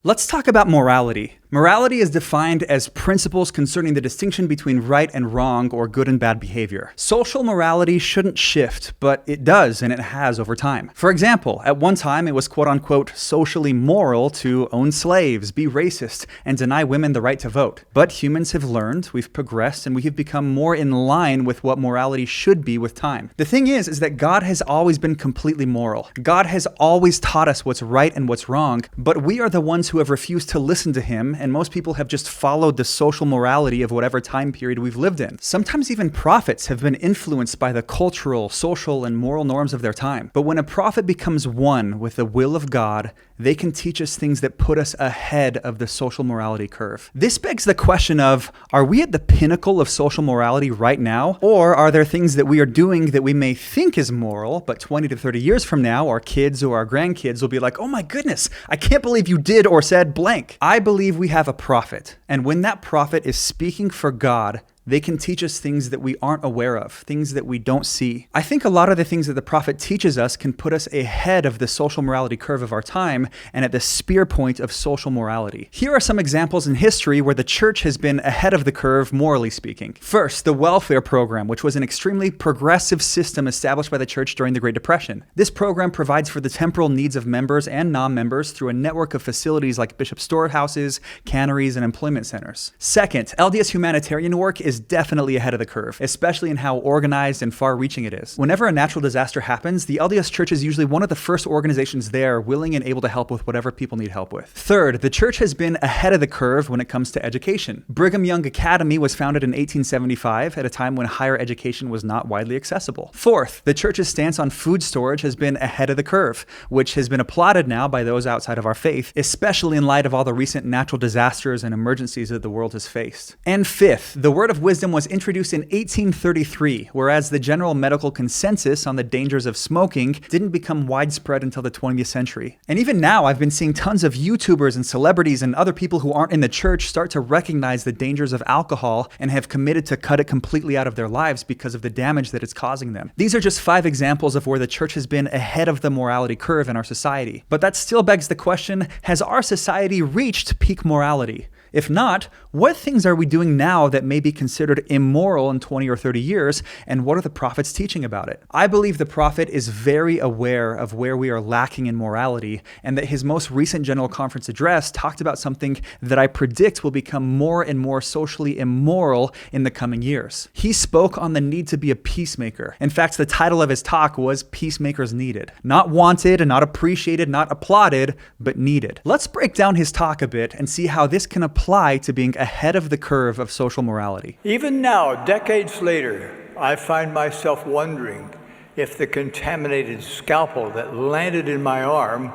Let's talk about morality. Morality is defined as principles concerning the distinction between right and wrong or good and bad behavior. Social morality shouldn't shift, but it does, and it has over time. For example, at one time it was quote-unquote socially moral to own slaves, be racist, and deny women the right to vote. But humans have learned, we've progressed, and we have become more in line with what morality should be with time. The thing is that God has always been completely moral. God has always taught us what's right and what's wrong, but we are the ones who have refused to listen to him, and most people have just followed the social morality of whatever time period we've lived in. Sometimes even prophets have been influenced by the cultural, social, and moral norms of their time. But when a prophet becomes one with the will of God, they can teach us things that put us ahead of the social morality curve. This begs the question of, are we at the pinnacle of social morality right now? Or are there things that we are doing that we may think is moral, but 20 to 30 years from now, our kids or our grandkids will be like, oh my goodness, I can't believe you did or said blank. I believe we have a prophet, and when that prophet is speaking for God, they can teach us things that we aren't aware of, things that we don't see. I think a lot of the things that the prophet teaches us can put us ahead of the social morality curve of our time and at the spear point of social morality. Here are some examples in history where the church has been ahead of the curve, morally speaking. First, the welfare program, which was an extremely progressive system established by the church during the Great Depression. This program provides for the temporal needs of members and non-members through a network of facilities like bishop storehouses, canneries, and employment centers. Second, LDS humanitarian work is definitely ahead of the curve, especially in how organized and far-reaching it is. Whenever a natural disaster happens, the LDS Church is usually one of the first organizations there, willing and able to help with whatever people need help with. Third, the church has been ahead of the curve when it comes to education. Brigham Young Academy was founded in 1875 at a time when higher education was not widely accessible. Fourth, the church's stance on food storage has been ahead of the curve, which has been applauded now by those outside of our faith, especially in light of all the recent natural disasters and emergencies that the world has faced. And fifth, the word of wisdom was introduced in 1833, whereas the general medical consensus on the dangers of smoking didn't become widespread until the 20th century. And even now, I've been seeing tons of YouTubers and celebrities and other people who aren't in the church start to recognize the dangers of alcohol and have committed to cut it completely out of their lives because of the damage that it's causing them. These are just 5 examples of where the church has been ahead of the morality curve in our society. But that still begs the question, has our society reached peak morality? If not, what things are we doing now that may be considered immoral in 20 or 30 years, and what are the prophets teaching about it? I believe the prophet is very aware of where we are lacking in morality, and that his most recent General Conference address talked about something that I predict will become more and more socially immoral in the coming years. He spoke on the need to be a peacemaker. In fact, the title of his talk was Peacemakers Needed. Not wanted, not appreciated, not applauded, but needed. Let's break down his talk a bit and see how this can apply to being ahead of the curve of social morality. Even now, decades later, I find myself wondering if the contaminated scalpel that landed in my arm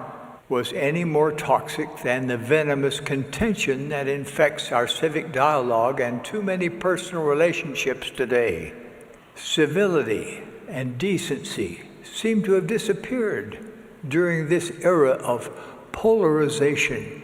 was any more toxic than the venomous contention that infects our civic dialogue and too many personal relationships today. Civility and decency seem to have disappeared during this era of polarization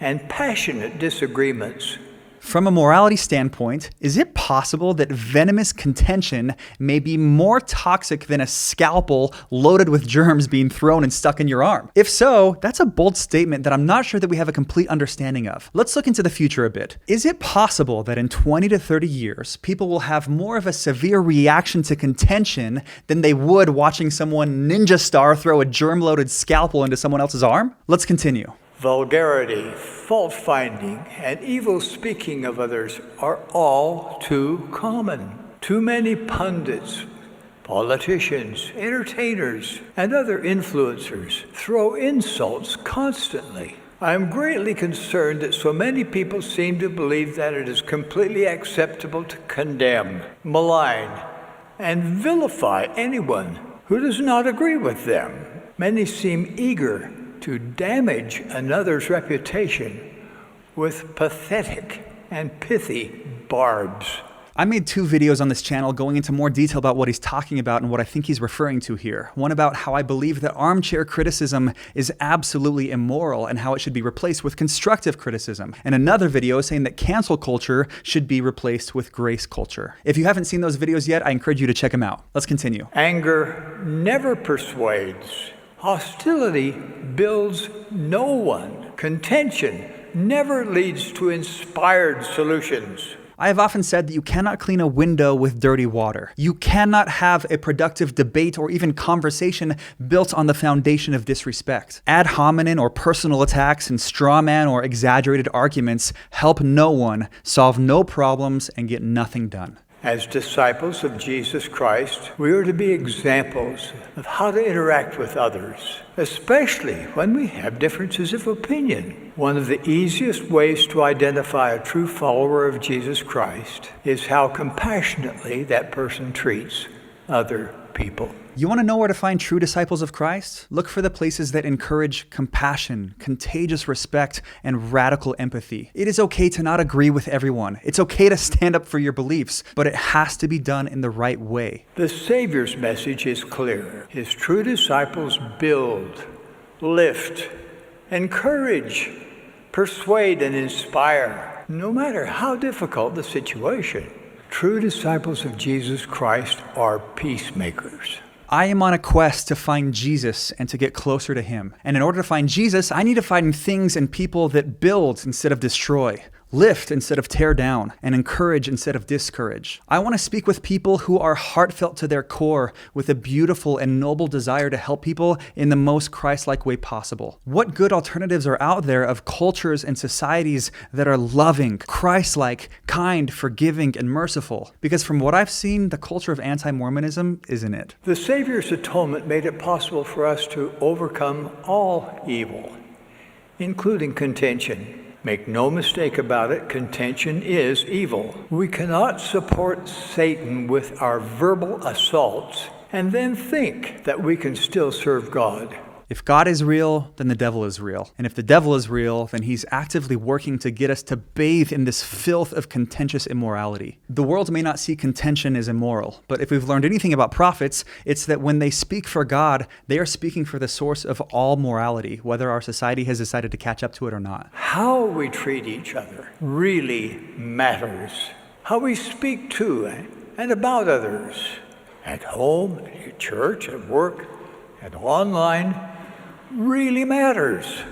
and passionate disagreements. From a morality standpoint, is it possible that venomous contention may be more toxic than a scalpel loaded with germs being thrown and stuck in your arm? If so, that's a bold statement that I'm not sure that we have a complete understanding of. Let's look into the future a bit. Is it possible that in 20 to 30 years, people will have more of a severe reaction to contention than they would watching someone ninja star throw a germ-loaded scalpel into someone else's arm? Let's continue. Vulgarity, fault-finding, and evil speaking of others are all too common. Too many pundits, politicians, entertainers, and other influencers throw insults constantly. I am greatly concerned that so many people seem to believe that it is completely acceptable to condemn, malign, and vilify anyone who does not agree with them. Many seem eager to damage another's reputation with pathetic and pithy barbs. I made 2 videos on this channel going into more detail about what he's talking about and what I think he's referring to here. One about how I believe that armchair criticism is absolutely immoral and how it should be replaced with constructive criticism. And another video saying that cancel culture should be replaced with grace culture. If you haven't seen those videos yet, I encourage you to check them out. Let's continue. Anger never persuades. Hostility builds no one. Contention never leads to inspired solutions. I have often said that you cannot clean a window with dirty water. You cannot have a productive debate or even conversation built on the foundation of disrespect. Ad hominem or personal attacks and straw man or exaggerated arguments help no one, solve no problems, and get nothing done. As disciples of Jesus Christ, we are to be examples of how to interact with others, especially when we have differences of opinion. One of the easiest ways to identify a true follower of Jesus Christ is how compassionately that person treats other people. You want to know where to find true disciples of Christ? Look for the places that encourage compassion, contagious respect, and radical empathy. It is okay to not agree with everyone. It's okay to stand up for your beliefs, but it has to be done in the right way. The Savior's message is clear. His true disciples build, lift, encourage, persuade, and inspire, no matter how difficult the situation. True disciples of Jesus Christ are peacemakers. I am on a quest to find Jesus and to get closer to him. And in order to find Jesus, I need to find things and people that build instead of destroy, lift instead of tear down, and encourage instead of discourage. I want to speak with people who are heartfelt to their core with a beautiful and noble desire to help people in the most Christ-like way possible. What good alternatives are out there of cultures and societies that are loving, Christ-like, kind, forgiving, and merciful? Because from what I've seen, the culture of anti-Mormonism isn't it. The Savior's atonement made it possible for us to overcome all evil, including contention. Make no mistake about it, contention is evil. We cannot support Satan with our verbal assaults and then think that we can still serve God. If God is real, then the devil is real. And if the devil is real, then he's actively working to get us to bathe in this filth of contentious immorality. The world may not see contention as immoral, but if we've learned anything about prophets, it's that when they speak for God, they are speaking for the source of all morality, whether our society has decided to catch up to it or not. How we treat each other really matters. How we speak to and about others, at home, at church, at work, and online, really matters.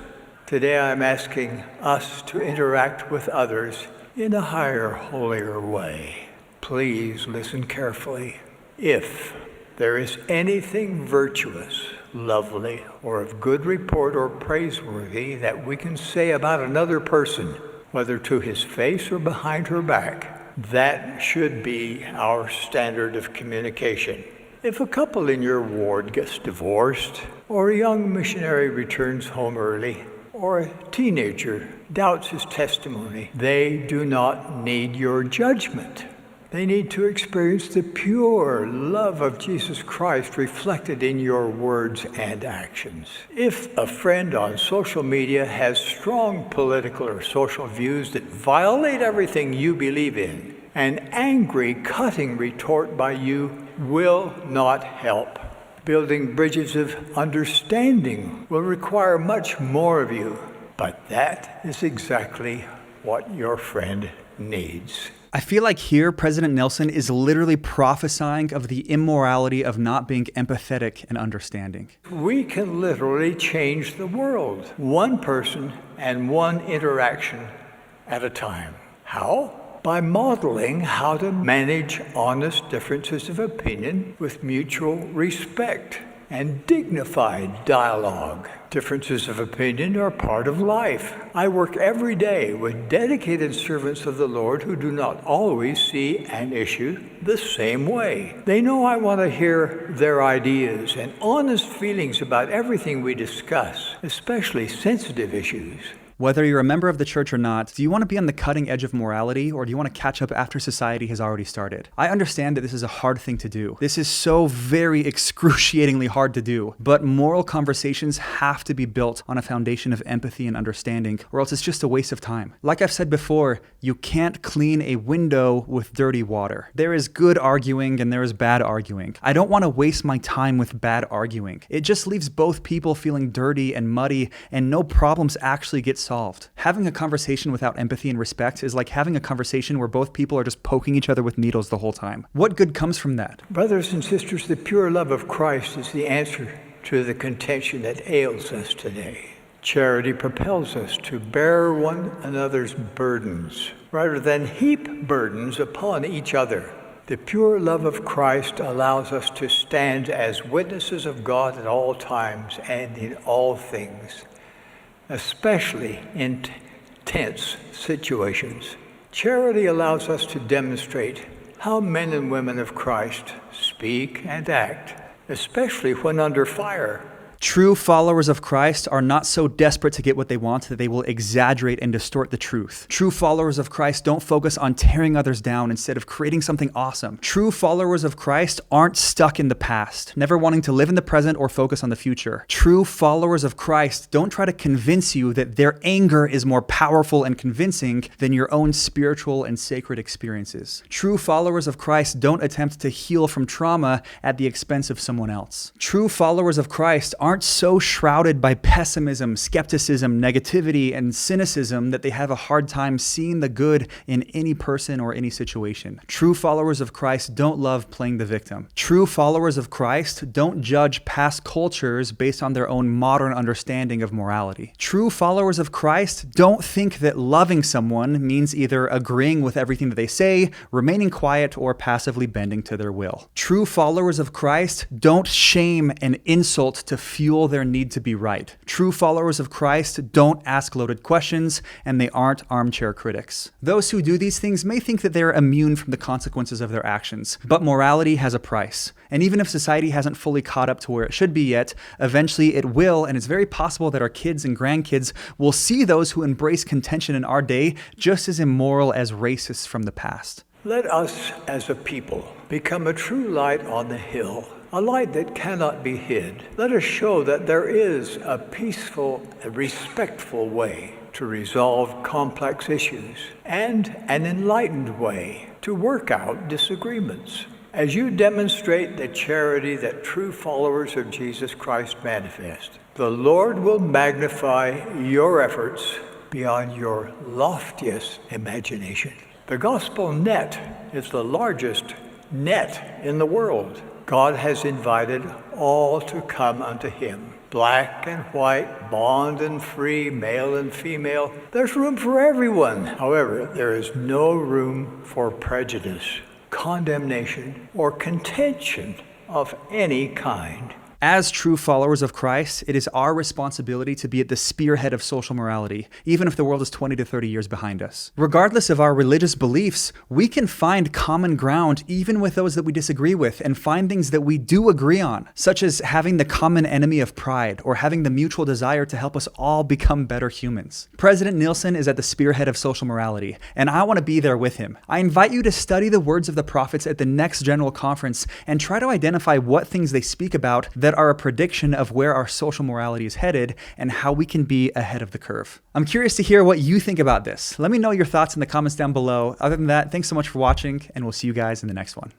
Today I'm asking us to interact with others in a higher, holier way. Please listen carefully. If there is anything virtuous, lovely, or of good report or praiseworthy that we can say about another person, whether to his face or behind her back, that should be our standard of communication. If a couple in your ward gets divorced, or a young missionary returns home early, or a teenager doubts his testimony, they do not need your judgment. They need to experience the pure love of Jesus Christ reflected in your words and actions. If a friend on social media has strong political or social views that violate everything you believe in, an angry, cutting retort by you will not help. Building bridges of understanding will require much more of you, but that is exactly what your friend needs. I feel like here President Nelson is literally prophesying of the immorality of not being empathetic and understanding. We can literally change the world, one person and one interaction at a time. How? By modeling how to manage honest differences of opinion with mutual respect and dignified dialogue. Differences of opinion are part of life. I work every day with dedicated servants of the Lord who do not always see an issue the same way. They know I want to hear their ideas and honest feelings about everything we discuss, especially sensitive issues. Whether you're a member of the church or not, do you want to be on the cutting edge of morality, or do you want to catch up after society has already started? I understand that this is a hard thing to do. This is so very excruciatingly hard to do, but moral conversations have to be built on a foundation of empathy and understanding, or else it's just a waste of time. Like I've said before, you can't clean a window with dirty water. There is good arguing and there is bad arguing. I don't want to waste my time with bad arguing. It just leaves both people feeling dirty and muddy, and no problems actually get solved. Having a conversation without empathy and respect is like having a conversation where both people are just poking each other with needles the whole time. What good comes from that? Brothers and sisters, the pure love of Christ is the answer to the contention that ails us today. Charity propels us to bear one another's burdens rather than heap burdens upon each other. The pure love of Christ allows us to stand as witnesses of God at all times and in all things, especially in tense situations. Charity allows us to demonstrate how men and women of Christ speak and act, especially when under fire. True followers of Christ are not so desperate to get what they want that they will exaggerate and distort the truth. True followers of Christ don't focus on tearing others down instead of creating something awesome. True followers of Christ aren't stuck in the past, never wanting to live in the present or focus on the future. True followers of Christ don't try to convince you that their anger is more powerful and convincing than your own spiritual and sacred experiences. True followers of Christ don't attempt to heal from trauma at the expense of someone else. True followers of Christ aren't so shrouded by pessimism, skepticism, negativity, and cynicism that they have a hard time seeing the good in any person or any situation. True followers of Christ don't love playing the victim. True followers of Christ don't judge past cultures based on their own modern understanding of morality. True followers of Christ don't think that loving someone means either agreeing with everything that they say, remaining quiet, or passively bending to their will. True followers of Christ don't shame and insult to fuel their need to be right. True followers of Christ don't ask loaded questions, and they aren't armchair critics. Those who do these things may think that they're immune from the consequences of their actions, but morality has a price. And even if society hasn't fully caught up to where it should be yet, eventually it will, and it's very possible that our kids and grandkids will see those who embrace contention in our day just as immoral as racists from the past. Let us as a people become a true light on the hill, a light that cannot be hid. Let us show that there is a peaceful, respectful way to resolve complex issues and an enlightened way to work out disagreements. As you demonstrate the charity that true followers of Jesus Christ manifest, the Lord will magnify your efforts beyond your loftiest imagination. The gospel net is the largest net in the world. God has invited all to come unto him, black and white, bond and free, male and female. There's room for everyone. However, there is no room for prejudice, condemnation, or contention of any kind. As true followers of Christ, it is our responsibility to be at the spearhead of social morality, even if the world is 20 to 30 years behind us. Regardless of our religious beliefs, we can find common ground even with those that we disagree with and find things that we do agree on, such as having the common enemy of pride or having the mutual desire to help us all become better humans. President Nielsen is at the spearhead of social morality, and I want to be there with him. I invite you to study the words of the prophets at the next general conference and try to identify what things they speak about that are a prediction of where our social morality is headed and how we can be ahead of the curve. I'm curious to hear what you think about this. Let me know your thoughts in the comments down below. Other than that, thanks so much for watching, and we'll see you guys in the next one.